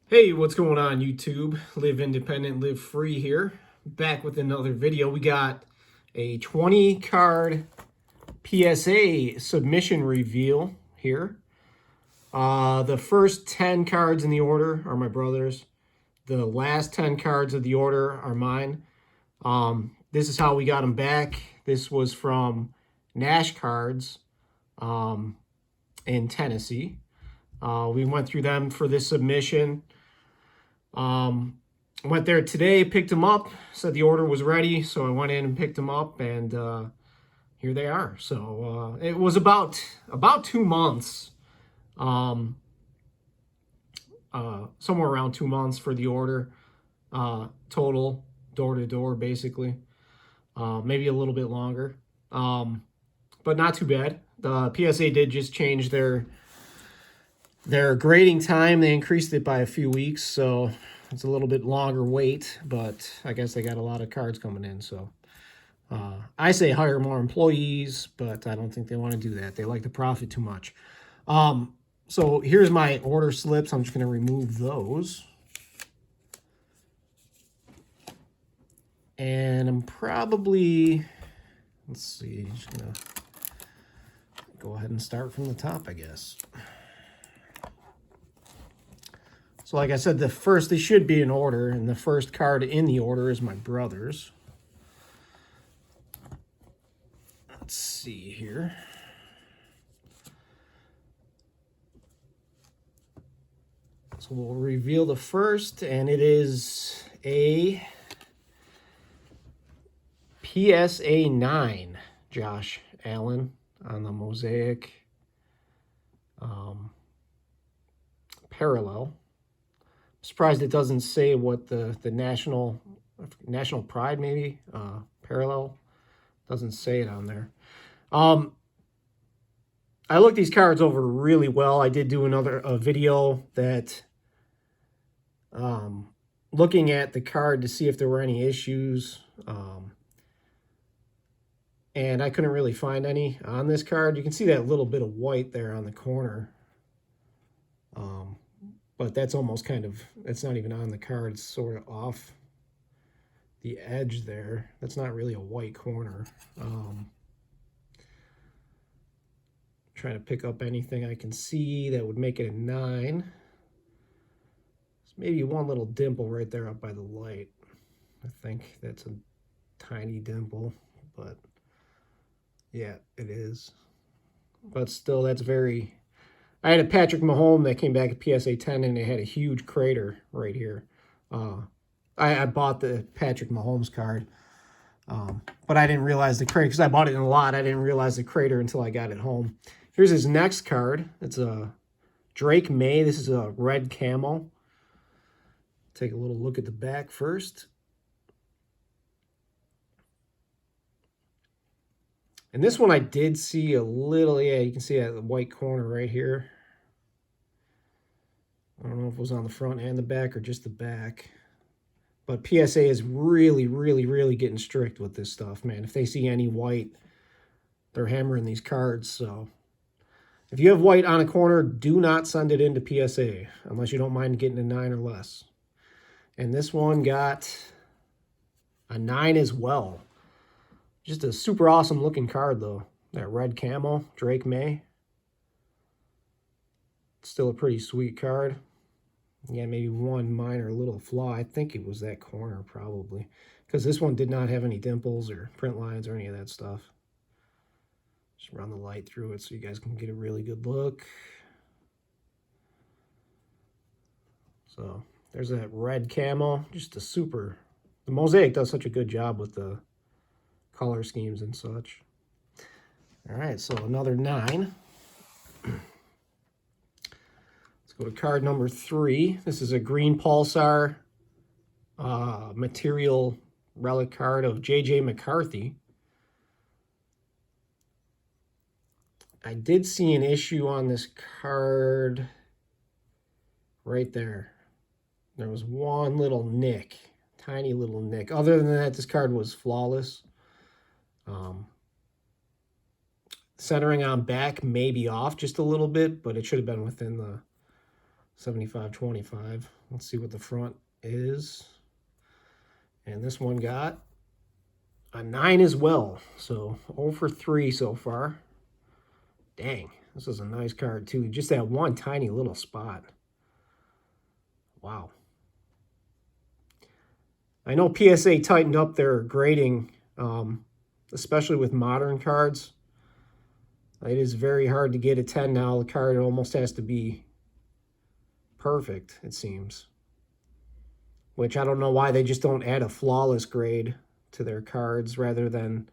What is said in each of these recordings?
Hey, what's going on YouTube? Live independent, live free here. Back with another video. We got a 20 card PSA submission reveal here. The first 10 cards in the order are my brother's. The last 10 cards of the order are mine. This is how we got them back. This was from Nash Cards in Tennessee. We went through them for this submission. Went there today, picked them up, said the order was ready, so I went in and picked them up, and here they are. So it was about 2 months, somewhere around 2 months for the order, total, door to door, basically. Maybe a little bit longer, but not too bad. The PSA did just change their grading time. They increased it by a few weeks, so it's a little bit longer wait, but I guess they got a lot of cards coming in, so I say hire more employees, but I don't think they want to do that. They like to profit too much. So here's my order slips. I'm just going to remove those. And I'm probably, let's see, just going to go ahead and start from the top, I guess. So like I said, they should be in order, and the first card in the order is my brother's. Let's see here. So we'll reveal the first, and it is a PSA 9, Josh Allen on the Mosaic parallel. Surprised it doesn't say what the national pride, maybe parallel, doesn't say it on there. I looked these cards over really well. I did do a video that looking at the card to see if there were any issues, and I couldn't really find any on this card. You can see that little bit of white there on the corner. But that's almost it's not even on the card. It's sort of off the edge there. That's not really a white corner. Trying to pick up anything I can see that would make it a 9. There's maybe one little dimple right there up by the light. I think that's a tiny dimple, but yeah, it is. But still, that's very... I had a Patrick Mahomes that came back at PSA 10, and it had a huge crater right here. I bought the Patrick Mahomes card, but I didn't realize the crater, because I bought it in a lot. I didn't realize the crater until I got it home. Here's his next card. It's a Drake May. This is a red camo. Take a little look at the back first. And this one I did see a little, yeah, you can see that white corner right here. I don't know if it was on the front and the back or just the back. But PSA is really, really, really getting strict with this stuff, man. If they see any white, they're hammering these cards. So if you have white on a corner, do not send it into PSA unless you don't mind getting a 9 or less. And this one got a 9 as well. Just a super awesome looking card, though. That red camo, Drake May. Still a pretty sweet card. Yeah, maybe one minor little flaw. I think it was that corner, probably. Because this one did not have any dimples or print lines or any of that stuff. Just run the light through it so you guys can get a really good look. So, there's that red camo. Just a super... The Mosaic does such a good job with the color schemes and such. All right, so another 9. Let's go to card number 3. This is a green Pulsar material relic card of J.J. McCarthy. I did see an issue on this card right there. There was one little nick, tiny little nick. Other than that, this card was flawless. Centering on back may be off just a little bit, but it should have been within 75-25. Let's see what the front is. And this one got a 9 as well. So 0 for 3 so far. Dang, this is a nice card too. Just that one tiny little spot. Wow. I know PSA tightened up their grading, especially with modern cards. It is very hard to get a 10 now. The card almost has to be perfect, it seems. Which I don't know why they just don't add a flawless grade to their cards rather than...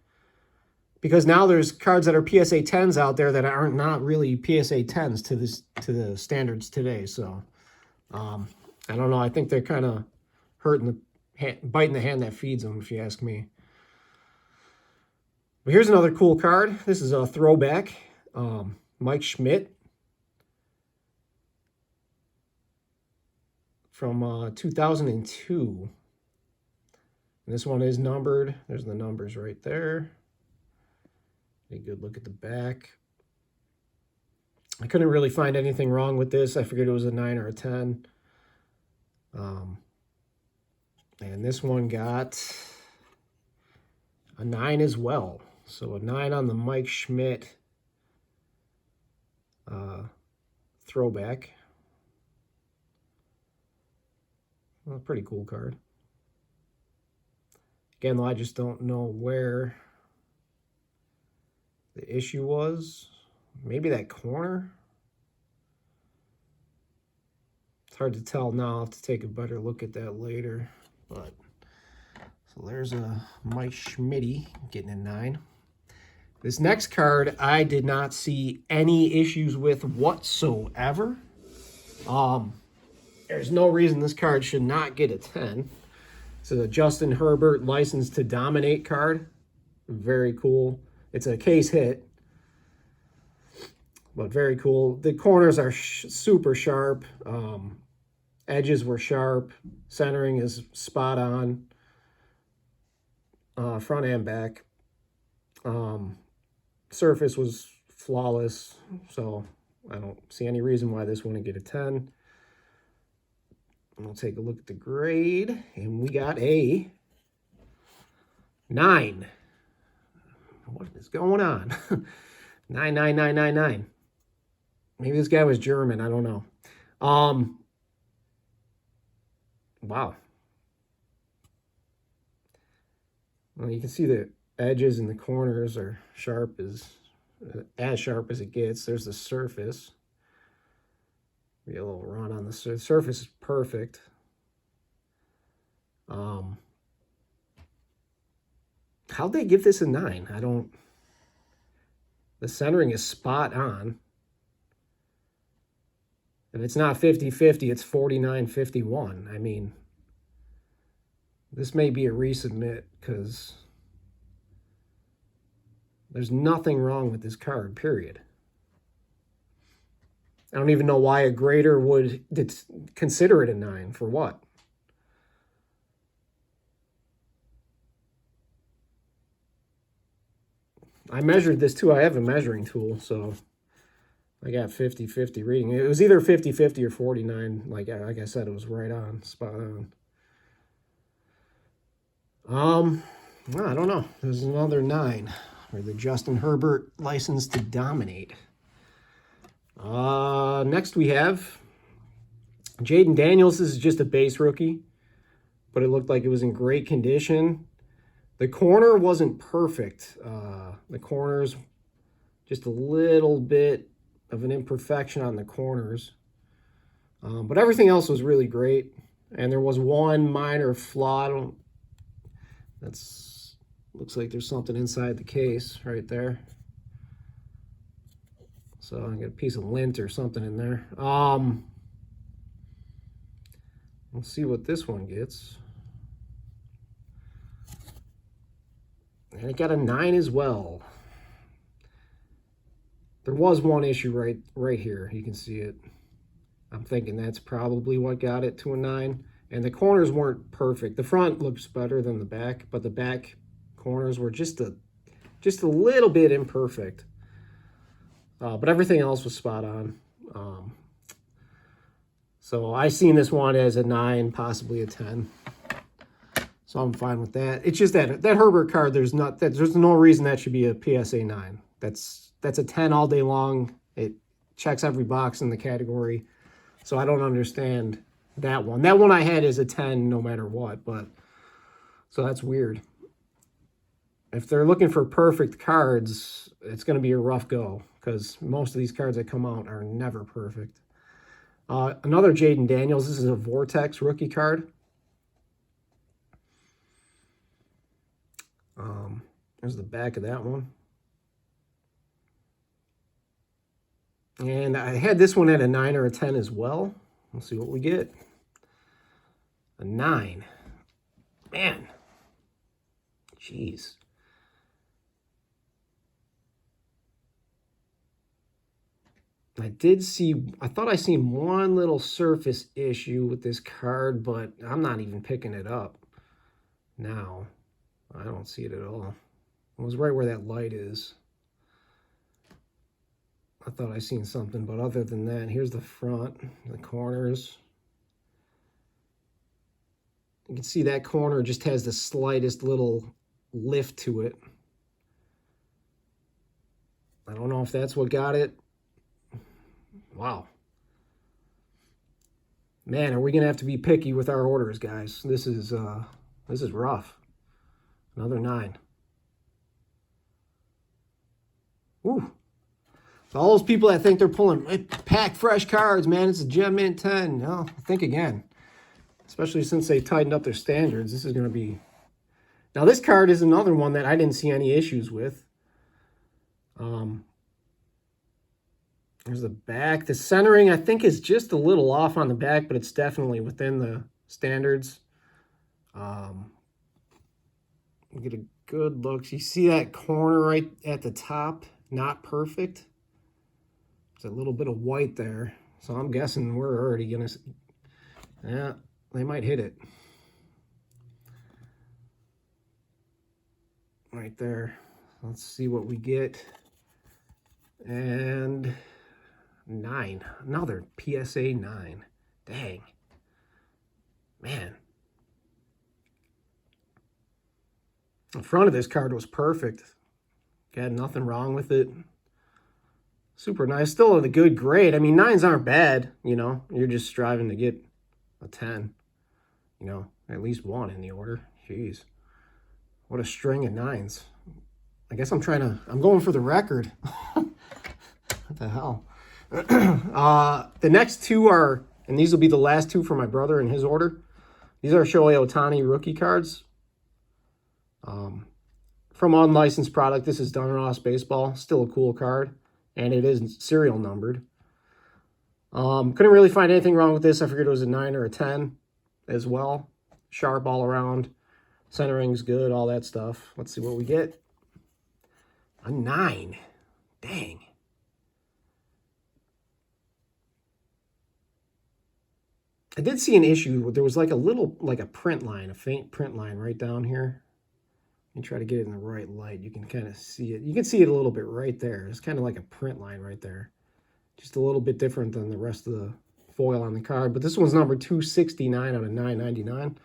Because now there's cards that are PSA 10s out there that aren't not really PSA 10s to the standards today. So I don't know. I think they're kind of biting the hand that feeds them, if you ask me. But here's another cool card. This is a throwback. Mike Schmidt from 2002. And this one is numbered. There's the numbers right there. A good look at the back. I couldn't really find anything wrong with this. I figured it was a 9 or a 10. And this one got a 9 as well. So a 9 on the Mike Schmidt throwback. Well, pretty cool card. Again, though, I just don't know where the issue was. Maybe that corner? It's hard to tell now. I'll have to take a better look at that later. But so there's a Mike Schmitty getting a 9. This next card I did not see any issues with whatsoever. There's no reason this card should not get a 10. This is a Justin Herbert License to Dominate card. Very cool. It's a case hit, but very cool. The corners are super sharp. Edges were sharp. Centering is spot on. Front and back. Surface was flawless, so I don't see any reason why this wouldn't get a 10. We'll take a look at the grade, and we got a 9. What is going on? 99999. Maybe this guy was German. I don't know. Wow. Well, you can see the edges and the corners are sharp as it gets. There's the surface. Be a little run on the surface is perfect. How'd they give this a 9? I don't... The centering is spot on. If it's not 50-50, it's 49-51. I mean, this may be a resubmit because there's nothing wrong with this card, period. I don't even know why a grader would consider it a 9. For what? I measured this too. I have a measuring tool, so I got 50-50 reading. It was either 50-50 or 49. Like I said, it was right on, spot on. Well, I don't know. There's another 9 for the Justin Herbert License to Dominate. Next we have Jaden Daniels. This is just a base rookie, but it looked like it was in great condition. The corner wasn't perfect. The corners, just a little bit of an imperfection on the corners. But everything else was really great. And there was one minor flaw. Looks like there's something inside the case right there. So I got a piece of lint or something in there. Let's see what this one gets. And it got a 9 as well. There was one issue right here. You can see it. I'm thinking that's probably what got it to a 9. And the corners weren't perfect. The front looks better than the back, but the back corners were just a little bit imperfect. But everything else was spot on. So I seen this one as a 9, possibly a 10. So I'm fine with that. It's just that Herbert card, there's no reason that should be a PSA 9. That's a 10 all day long. It checks every box in the category. So I don't understand that one. That one I had is a 10 no matter what, but so that's weird. If they're looking for perfect cards, it's going to be a rough go because most of these cards that come out are never perfect. Another Jaden Daniels. This is a Vortex rookie card. There's the back of that one. And I had this one at a 9 or a 10 as well. We'll see what we get. A 9. Man. Jeez. I thought I seen one little surface issue with this card, but I'm not even picking it up now. I don't see it at all. It was right where that light is. I thought I seen something, but other than that, here's the front, the corners. You can see that corner just has the slightest little lift to it. I don't know if that's what got it. Wow. Man, are we going to have to be picky with our orders, guys? This is rough. Another 9. Woo. So all those people that think they're pulling packed fresh cards, man, it's a Gem Mint 10. No, think again. Especially since they tightened up their standards. This is going to be... Now, this card is another one that I didn't see any issues with. There's the back. The centering, I think, is just a little off on the back, but it's definitely within the standards. Get a good look. So you see that corner right at the top? Not perfect. There's a little bit of white there. So I'm guessing we're already going to... Yeah, they might hit it. Right there. Let's see what we get. And 9. Another PSA 9. Dang. Man. The front of this card was perfect. Got nothing wrong with it. Super nice. Still in a good grade. I mean, 9s aren't bad, you know. You're just striving to get a 10. You know, at least one in the order. Jeez. What a string of 9s. I guess I'm going for the record. What the hell? The next two are, and these will be the last two for my brother in his order. These are Shohei Ohtani rookie cards. From unlicensed product, this is Donruss Baseball. Still a cool card. And it is serial numbered. Couldn't really find anything wrong with this. I figured it was a 9 or a 10 as well. Sharp all around. Centering's good, all that stuff. Let's see what we get. A 9. Dang. I did see an issue. There was like a print line, a faint print line right down here. And try to get it in the right light. You can kind of see it. You can see it a little bit right there. It's kind of like a print line right there. Just a little bit different than the rest of the foil on the card. But this one's number 269 out of 999.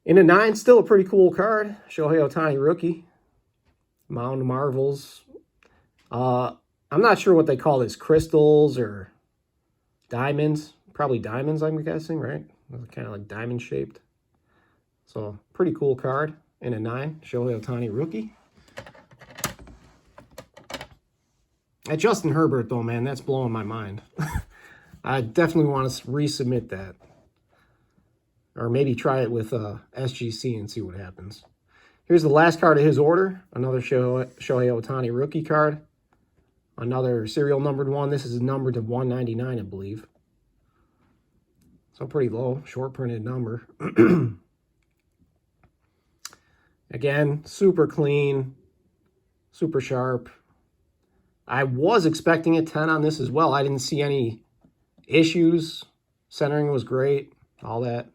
In a 9, still a pretty cool card. Shohei Ohtani rookie. Mound Marvels. I'm not sure what they call this. Crystals or diamonds. Probably diamonds, I'm guessing, right? Kind of like diamond shaped. So, pretty cool card. In a 9, Shohei Ohtani rookie. At Justin Herbert, though, man, that's blowing my mind. I definitely want to resubmit that. Or maybe try it with SGC and see what happens. Here's the last card of his order. Another Shohei Ohtani rookie card. Another serial numbered one. This is numbered to 199, I believe. So pretty low, short printed number. Again, super clean, super sharp. I was expecting a 10 on this as well. I didn't see any issues. Centering was great, all that.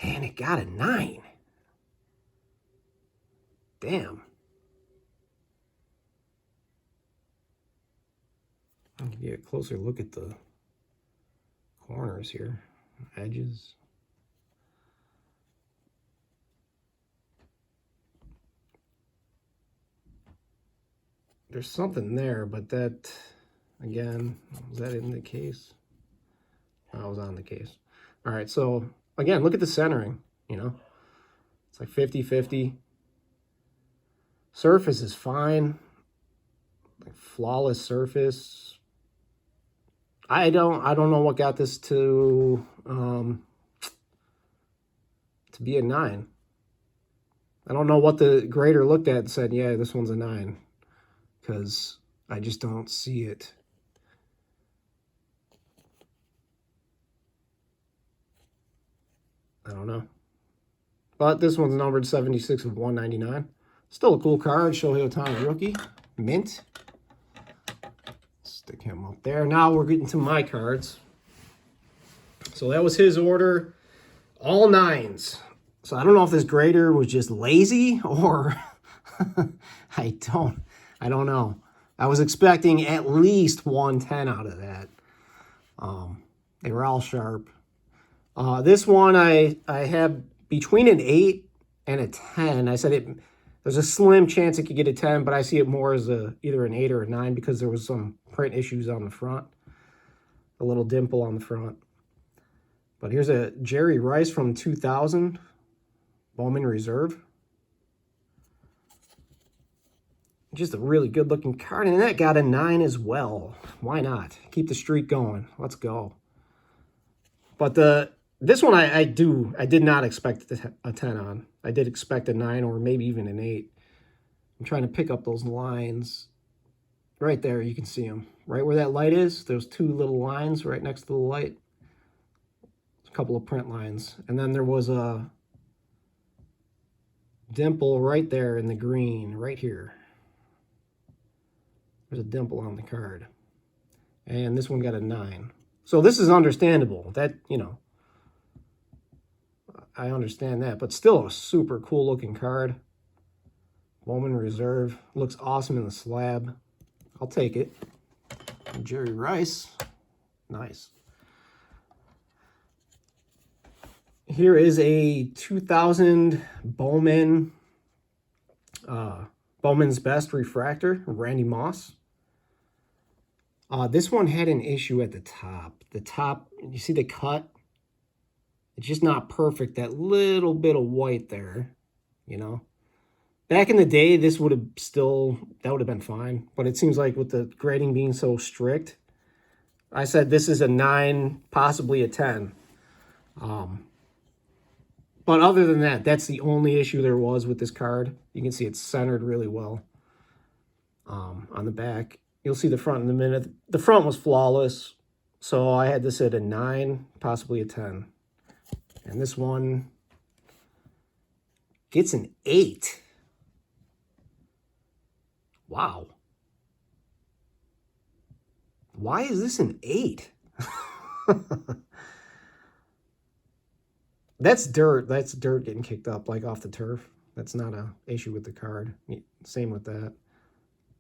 And it got a 9. Damn. I'll give you a closer look at the corners here, edges. There's something there, but that, again, was that in the case? Oh, it was on the case. All right, so again, look at the centering, you know. It's like 50-50. Surface is fine. Like flawless surface. I don't know what got this to be a 9. I don't know what the grader looked at and said, yeah, this one's a 9. Because I just don't see it. I don't know. But this one's numbered 76 of 199. Still a cool card. Shohei Ohtani rookie. Mint. Stick him up there. Now we're getting to my cards. So that was his order. All 9s. So I don't know if this grader was just lazy or I don't know. I was expecting at least 110 out of that. They were all sharp. This one I have between an 8 and a 10. I said there's a slim chance it could get a 10, but I see it more as either an 8 or a 9 because there was some print issues on the front. A little dimple on the front. But here's a Jerry Rice from 2000. Bowman Reserve. Just a really good looking card, and that got a 9 as well. Why not? Keep the streak going. Let's go. But this one I did not expect a 10 on. I did expect a 9 or maybe even an 8. I'm trying to pick up those lines. Right there, you can see them. Right where that light is, those 2 little lines right next to the light. A couple of print lines. And then there was a dimple right there in the green, right here. There's a dimple on the card. And this one got a 9. So this is understandable. That, you know, I understand that. But still a super cool looking card. Bowman Reserve. Looks awesome in the slab. I'll take it. And Jerry Rice. Nice. Here is a 2000 Bowman, Bowman's Best Refractor, Randy Moss. This one had an issue at the top. The top, you see the cut? It's just not perfect. That little bit of white there, you know. Back in the day, this would have been fine. But it seems like with the grading being so strict, I said this is a 9, possibly a 10. But other than that, that's the only issue there was with this card. You can see it's centered really well on the back. You'll see the front in a minute. The front was flawless, so I had this at a 9, possibly a 10. And this one gets an 8. Wow. Why is this an 8? That's dirt. That's dirt getting kicked up like off the turf. That's not an issue with the card. Same with that.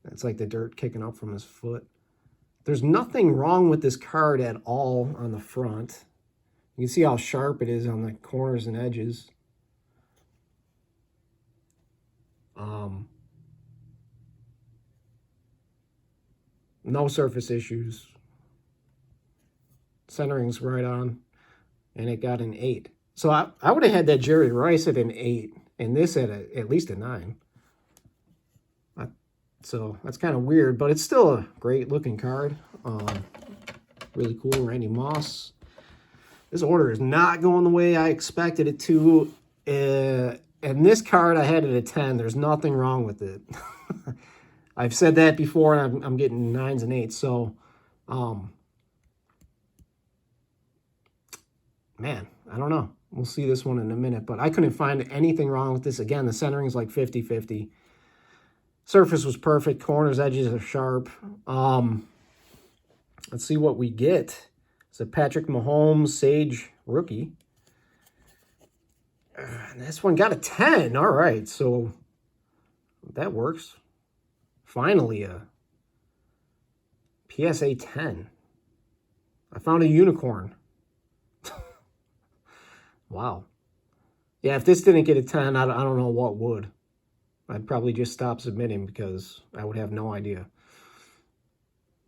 That's like the dirt kicking up from his foot. There's nothing wrong with this card at all on the front. You can see how sharp it is on the corners and edges. No surface issues. Centering's right on. And it got an 8. So I would have had that Jerry Rice at an 8 and this at least a 9. So that's kind of weird, but it's still a great looking card. Really cool, Randy Moss. This order is not going the way I expected it to. And this card I had it at 10. There's nothing wrong with it. I've said that before, and I'm getting 9s and 8s. So, man, I don't know. We'll see this one in a minute, but I couldn't find anything wrong with this. Again, the centering is like 50-50. Surface was perfect. Corners, edges are sharp. Let's see what we get. It's a Patrick Mahomes Sage rookie. This one got a 10. All right, so that works. Finally, a PSA 10. I found a unicorn. Wow. Yeah, if this didn't get a 10, I don't know what would. I'd probably just stop submitting because I would have no idea.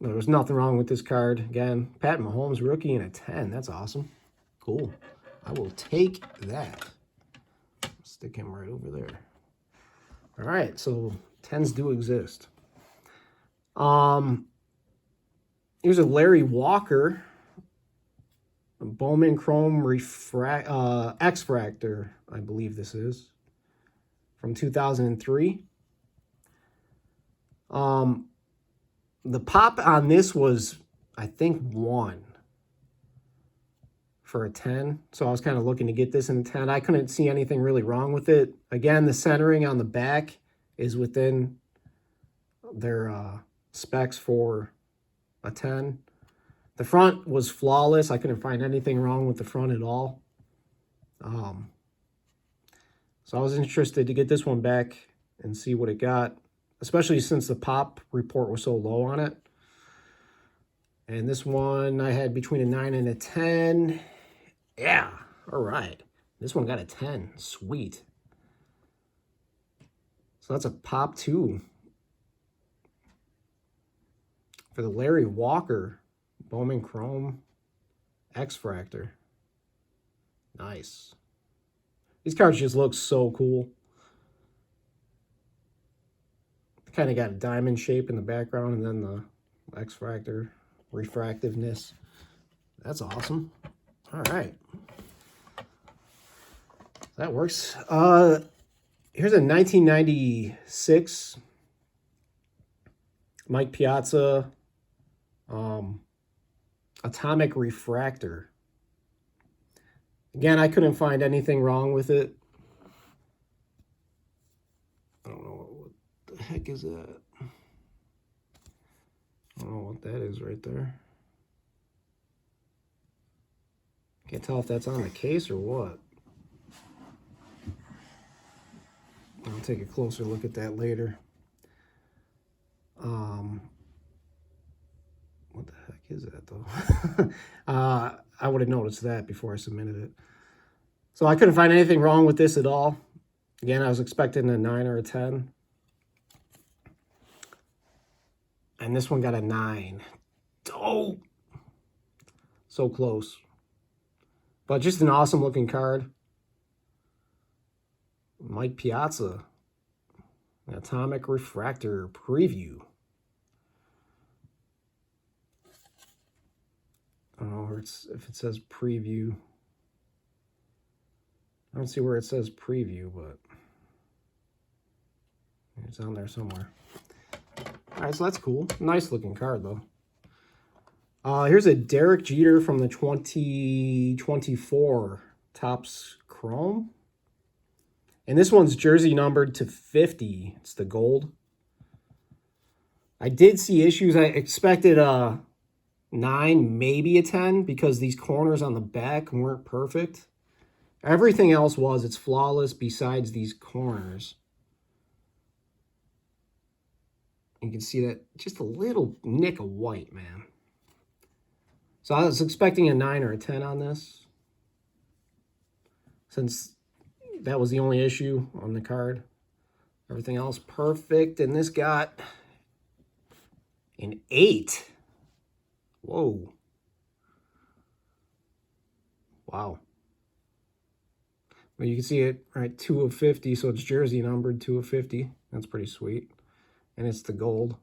There was nothing wrong with this card. Again, Pat Mahomes rookie and a 10. That's awesome. Cool. I will take that. Stick him right over there. All right, so 10s do exist. Here's a Larry Walker Bowman Chrome X-Fractor, I believe this is, from 2003. The pop on this was, I think, 1 for a 10. So I was kind of looking to get this in a 10. I couldn't see anything really wrong with it. Again, the centering on the back is within their specs for a 10. The front was flawless. I couldn't find anything wrong with the front at all. So I was interested to get this one back and see what it got, especially since the pop report was so low on it. And this one I had between a 9 and a 10. Yeah, all right. This one got a 10. Sweet. So that's a pop 2 for the Larry Walker Bowman Chrome X-Fractor. Nice. These cards just look so cool. Kind of got a diamond shape in the background and then the X-Fractor refractiveness. That's awesome. All right. That works. Here's a 1996 Mike Piazza Atomic Refractor. Again, I couldn't find anything wrong with it. I don't know what the heck is that. I don't know what that is right there. Can't tell if that's on the case or what. I'll take a closer look at that later. What the heck is that though? I would have noticed that before I submitted it. So I couldn't find anything wrong with this at all. Again, I was expecting a 9 or a 10. And this one got a 9. Oh! So close. But just an awesome looking card. Mike Piazza. Atomic Refractor Preview. I don't know if it says preview. I don't see where it says preview, but it's on there somewhere. All right, so that's cool. Nice looking card, though. Here's a Derek Jeter from the 2024 Topps Chrome. And this one's jersey numbered to 50. It's the gold. I did see issues. I expected a 9, maybe a 10, because these corners on the back weren't perfect. Everything else was. It's flawless besides these corners. You can see that just a little nick of white, man. So I was expecting a 9 or a 10 on this, since that was the only issue on the card. Everything else perfect, and this got an 8. Whoa. Wow. Well, you can see it, right, 2 of 50, so it's jersey numbered 2 of 50. That's pretty sweet. And it's the gold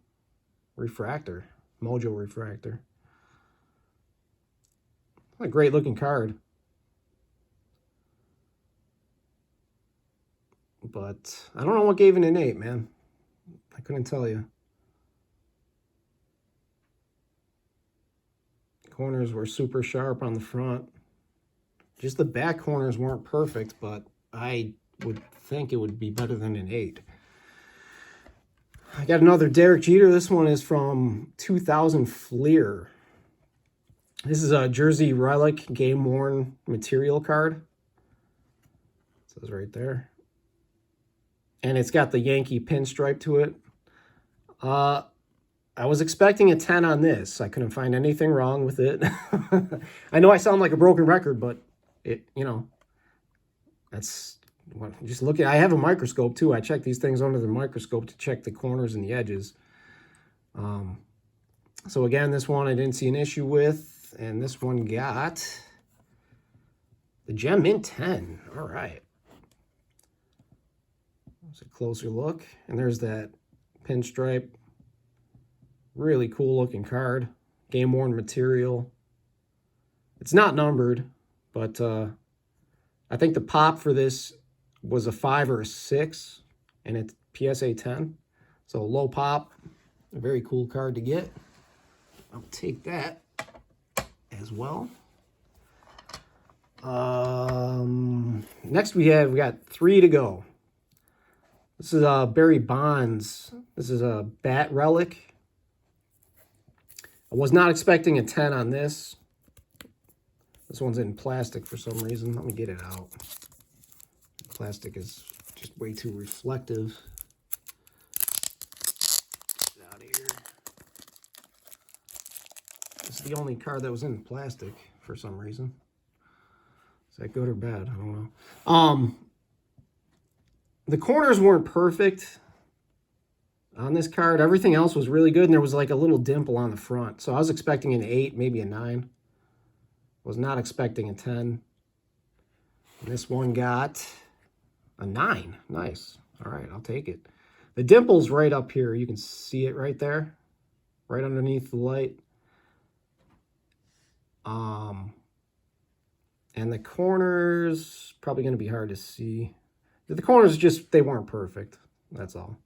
refractor, Mojo refractor. What a great looking card. But I don't know what gave it an 8, man. I couldn't tell you. Corners were super sharp on the front. Just the back corners weren't perfect, but I would think it would be better than an 8. I got another Derek Jeter. This one is from 2000 Fleer. This is a Jersey Relic game-worn material card. It says right there. And it's got the Yankee pinstripe to it. I I was expecting a 10 on this. I couldn't find anything wrong with it. I know I sound like a broken record, but it, you know, that's what, just look at, I have a microscope too. I check these things under the microscope to check the corners and the edges. So again, this one I didn't see an issue with, and this one got the Gem Mint 10. All right. There's a closer look, and there's that pinstripe. Really cool looking card. Game worn material. It's not numbered, but I think the pop for this was a 5 or a 6, and it's PSA 10. So low pop. A very cool card to get. I'll take that as well. Next we got 3 to go. This is Barry Bonds. This is a bat relic. I was not expecting a 10 on this. This one's in plastic for some reason. Let me get it out. Plastic is just way too reflective. Get it out of here. This is the only card that was in plastic for some reason. Is that good or bad? I don't know. The corners weren't perfect on this card. Everything else was really good, and there was like a little dimple on the front. So I was expecting an 8, maybe a 9. Was not expecting a 10. And this one got a 9. Nice. All right, I'll take it. The dimple's right up here. You can see it right there, right underneath the light. And the corners, probably going to be hard to see. The corners just, they weren't perfect. That's all.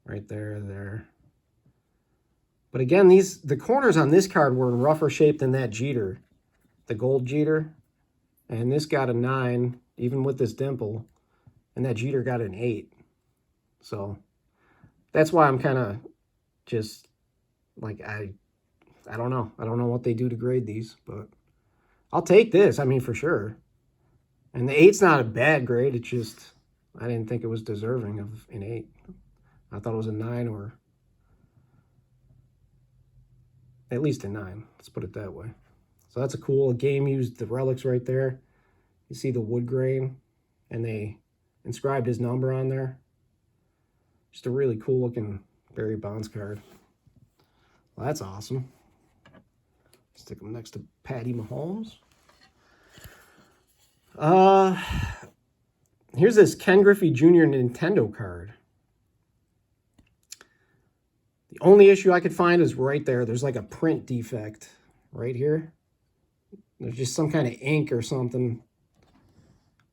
Right there, there. But again, the corners on this card were in rougher shape than that Jeter, the gold Jeter. And this got a 9, even with this dimple. And that Jeter got an 8. So that's why I'm kind of just like, I don't know. I don't know what they do to grade these, but I'll take this. I mean, for sure. And the 8's not a bad grade. It's just, I didn't think it was deserving of an 8. I thought it was a 9 or at least a 9. Let's put it that way. So that's a cool game used the relics right there. You see the wood grain, and they inscribed his number on there. Just a really cool looking Barry Bonds card. Well, that's awesome. Stick them next to Patty Mahomes. Here's this Ken Griffey Jr. Nintendo card. The only issue I could find is right there. There's like a print defect right here. There's just some kind of ink or something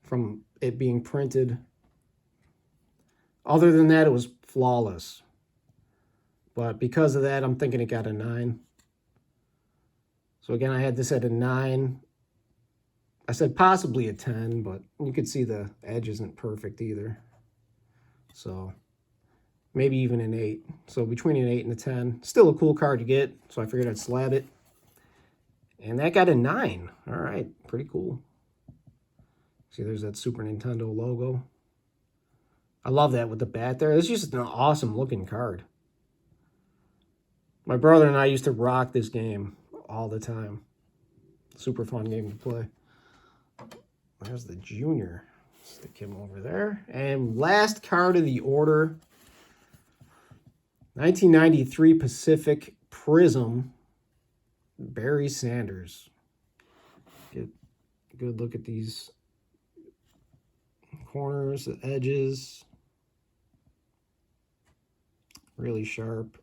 from it being printed. Other than that, it was flawless. But because of that, I'm thinking it got a 9. So again, I had this at a 9. I said possibly a 10, but you could see the edge isn't perfect either. So maybe even an 8. So between an 8 and a 10. Still a cool card to get, so I figured I'd slab it. And that got a 9. All right, pretty cool. See, there's that Super Nintendo logo. I love that with the bat there. It's just an awesome looking card. My brother and I used to rock this game all the time. Super fun game to play. There's the Junior. Stick him over there. And last card of the order, 1993 Pacific Prism, Barry Sanders. Get a good look at these corners, the edges. Really sharp.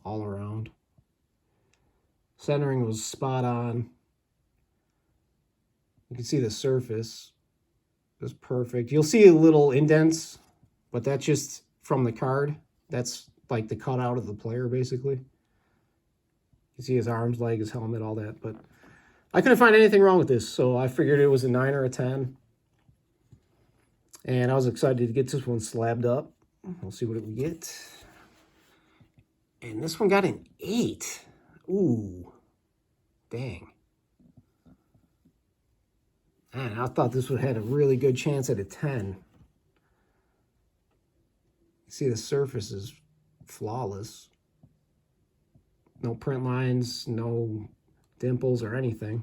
All around. Centering was spot on. You can see the surface is perfect. You'll see a little indents, but that's just from the card. That's like the cutout of the player, basically. You see his arms, leg, his helmet, all that. But I couldn't find anything wrong with this, so I figured it was a 9 or a 10. And I was excited to get this one slabbed up. We'll see what we get. And this one got an 8. Ooh. Dang. Man, I thought this would have had a really good chance at a 10. See, the surface is flawless. No print lines, no dimples or anything.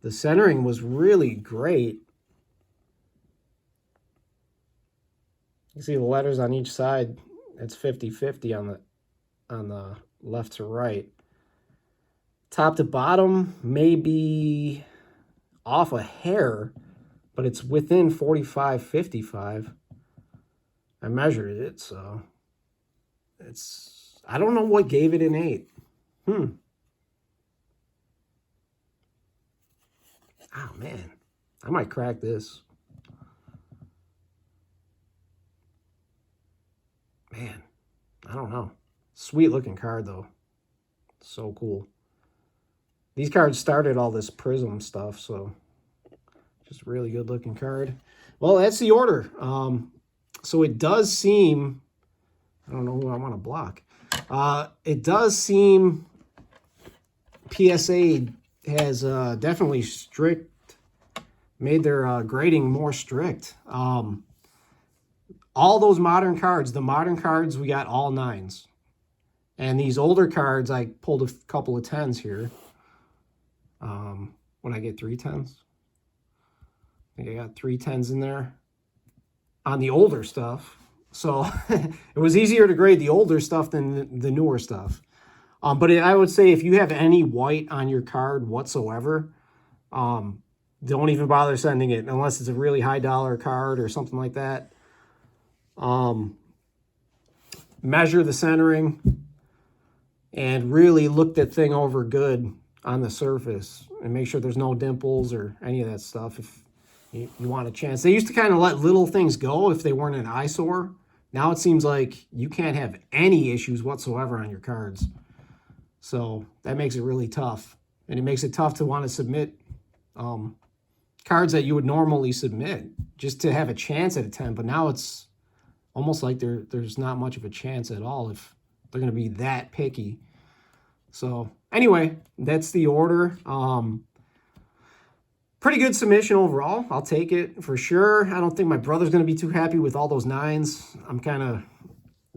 The centering was really great. You see the letters on each side, it's 50-50 on the left to right. Top to bottom may be off a hair, but it's within 45-55. I measured it, so I don't know what gave it an 8. Oh man, I might crack this. Man, I don't know. Sweet looking card though. So cool. These cards started all this Prism stuff, so just really good looking card. Well, that's the order. So it does seem, I don't know who I want to block. It does seem PSA has definitely made their grading more strict. All those modern cards, the modern cards, we got all 9s. And these older cards, I pulled a couple of 10s here. When I get 3 10s. I think I got 3 10s in there on the older stuff. So it was easier to grade the older stuff than the newer stuff. But I would say if you have any white on your card whatsoever, don't even bother sending it unless it's a really high dollar card or something like that. Measure the centering and really look that thing over good on the surface and make sure there's no dimples or any of that stuff if you want a chance. They used to kind of let little things go if they weren't an eyesore. Now it seems like you can't have any issues whatsoever on your cards. So that makes it really tough. And it makes it tough to want to submit cards that you would normally submit just to have a chance at a 10. But now it's almost like there's not much of a chance at all if they're going to be that picky. So anyway, that's the order. Pretty good submission overall. I'll take it for sure. I don't think my brother's going to be too happy with all those 9s. I'm kind of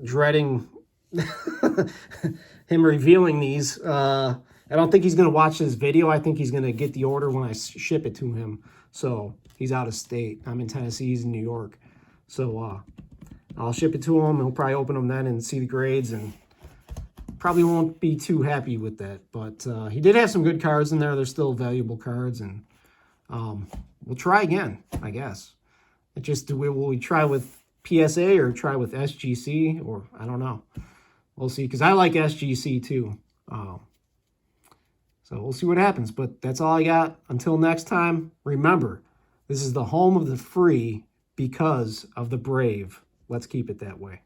dreading him revealing these. I don't think he's going to watch this video. I think he's going to get the order when I ship it to him. So he's out of state. I'm in Tennessee. He's in New York. So I'll ship it to him. He'll probably open them then and see the grades, and probably won't be too happy with that. But he did have some good cards in there. They're still valuable cards, and we'll try again, I guess. Will we try with PSA or try with SGC, or I don't know. We'll see, because I like SGC too. So we'll see what happens. But that's all I got. Until next time, remember, this is the home of the free because of the brave. Let's keep it that way.